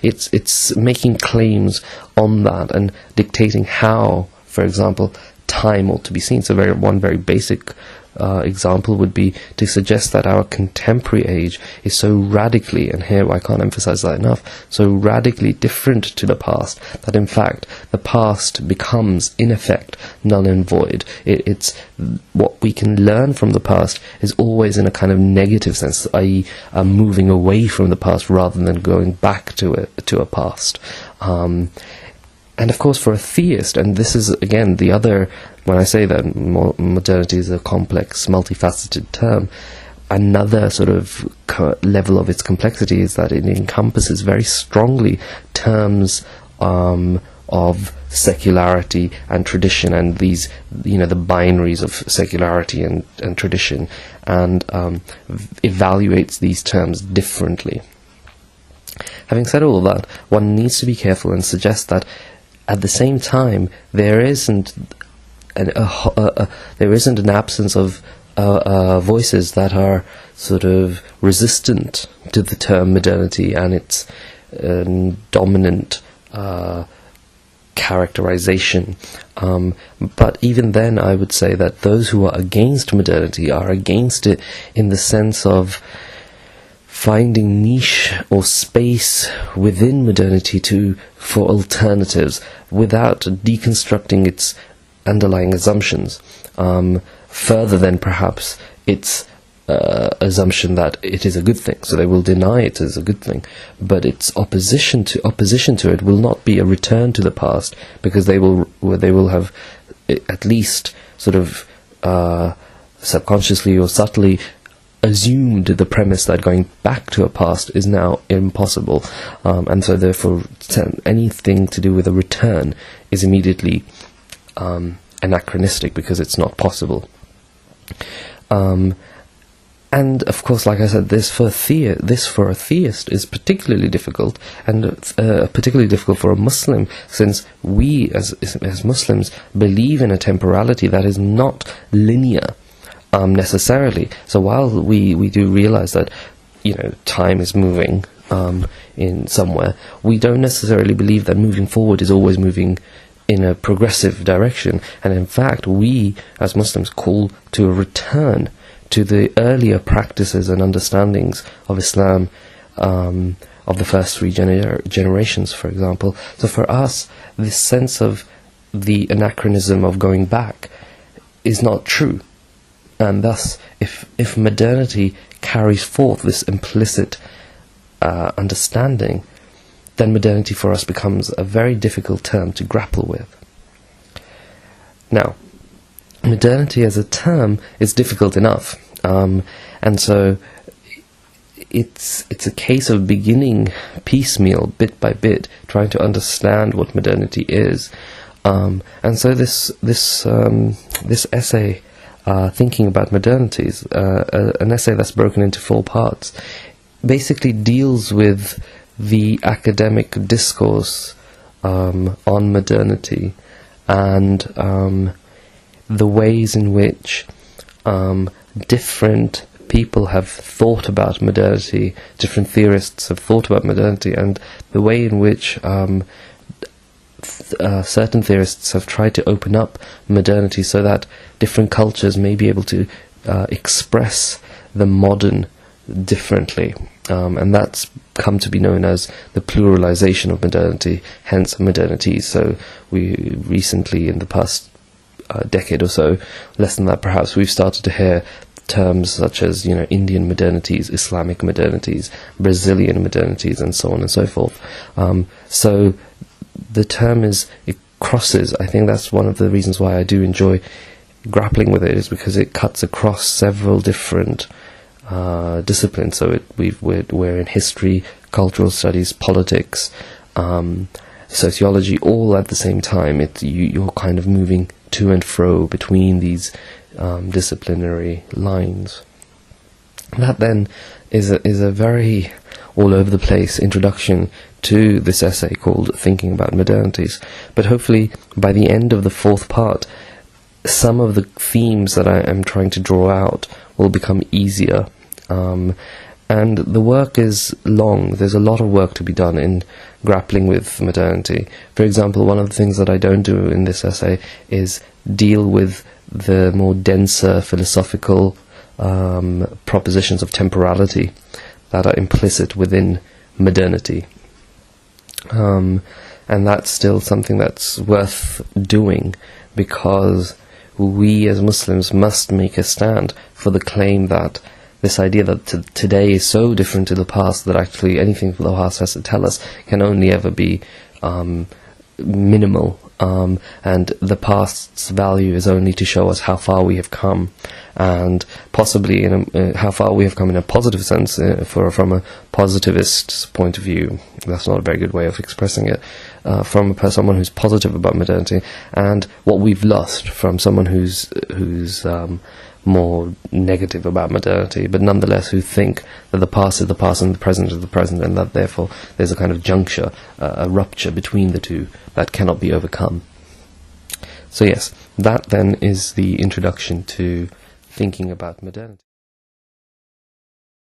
it's making claims on that and dictating how, for example, time ought to be seen. So one very basic example would be to suggest that our contemporary age is so radically, and here I can't emphasize that enough, so radically different to the past, that in fact the past becomes in effect null and void. It's what we can learn from the past is always in a kind of negative sense, i.e. moving away from the past rather than going back to a past. And of course, for a theist, and this is again the other, when I say that modernity is a complex, multifaceted term, another sort of level of its complexity is that it encompasses very strongly terms of secularity and tradition, and these, the binaries of secularity and tradition, and evaluates these terms differently. Having said all that, one needs to be careful and suggest that at the same time, there isn't an absence of voices that are sort of resistant to the term modernity and its dominant characterization. But even then, I would say that those who are against modernity are against it in the sense of finding niche or space within modernity for alternatives without deconstructing its underlying assumptions, further than perhaps its assumption that it is a good thing. So they will deny it as a good thing, but its opposition to it will not be a return to the past, because they will have at least sort of subconsciously or subtly assumed the premise that going back to a past is now impossible, and so therefore anything to do with a return is immediately anachronistic, because it's not possible. And of course, like I said, this for a theist is particularly difficult, and particularly difficult for a Muslim, since we as Muslims believe in a temporality that is not linear. Necessarily. So while we do realize that time is moving in somewhere, we don't necessarily believe that moving forward is always moving in a progressive direction. And in fact, we as Muslims call to a return to the earlier practices and understandings of Islam, of the first three generations, for example. So for us, this sense of the anachronism of going back is not true. And thus, if modernity carries forth this implicit understanding, then modernity for us becomes a very difficult term to grapple with. Now, modernity as a term is difficult enough, and so it's a case of beginning piecemeal, bit by bit, trying to understand what modernity is. And so this essay, Thinking About Modernities, an essay that's broken into 4 parts, basically deals with the academic discourse on modernity and the ways in which different people have thought about modernity, different theorists have thought about modernity, and the way in which certain theorists have tried to open up modernity so that different cultures may be able to express the modern differently, and that's come to be known as the pluralization of modernity, hence modernity. So we recently, in the past decade or so, less than that perhaps, we've started to hear terms such as Indian modernities, Islamic modernities, Brazilian modernities, and so on and so forth. So the term it crosses. I think that's one of the reasons why I do enjoy grappling with it, is because it cuts across several different disciplines. So we're in history, cultural studies, politics, sociology, all at the same time. You're kind of moving to and fro between these disciplinary lines. That then is a very all over the place introduction to this essay called Thinking About Modernities. But hopefully by the end of the 4th part, some of the themes that I am trying to draw out will become easier, And the work is long. There's a lot of work to be done in grappling with modernity. For example, one of the things that I don't do in this essay is deal with the more denser philosophical propositions of temporality that are implicit within modernity. And that's still something that's worth doing, because we as Muslims must make a stand for the claim that this idea that today is so different to the past that actually anything the past has to tell us can only ever be minimal, and the past's value is only to show us how far we have come, and possibly how far we have come in a positive sense, from a positivist's point of view. That's not a very good way of expressing it, from someone who's positive about modernity, and what we've lost from someone who's more negative about modernity, but nonetheless who think that the past is the past and the present is the present, and that therefore there's a kind of juncture, a rupture between the two that cannot be overcome. So yes, that then is the introduction to thinking about modernity.